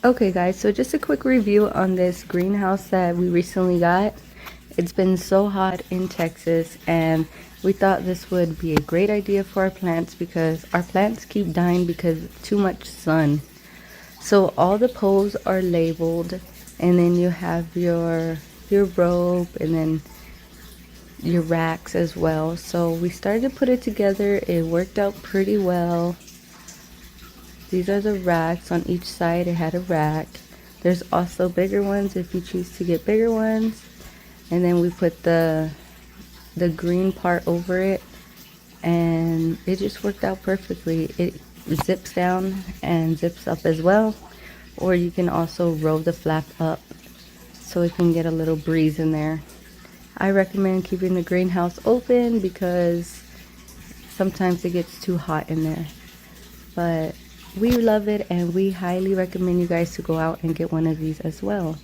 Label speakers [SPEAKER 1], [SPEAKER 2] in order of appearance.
[SPEAKER 1] Okay guys, so just a quick review on this greenhouse that we recently got. It's been so hot in Texas and we thought this would be a great idea for our plants because our plants keep dying because of too much sun. So all the poles are labeled, and then you have your rope and then your racks as well. So we started to put it together. It worked out pretty well. These are the racks. On each side it had a rack. There's also bigger ones if you choose to get bigger ones. And then we put the green part over it, and it just worked out perfectly. It zips down and zips up as well, or you can also roll the flap up so it can get a little breeze in there. I recommend keeping the greenhouse open because sometimes it gets too hot in there, but we love it and we highly recommend you guys to go out and get one of these as well.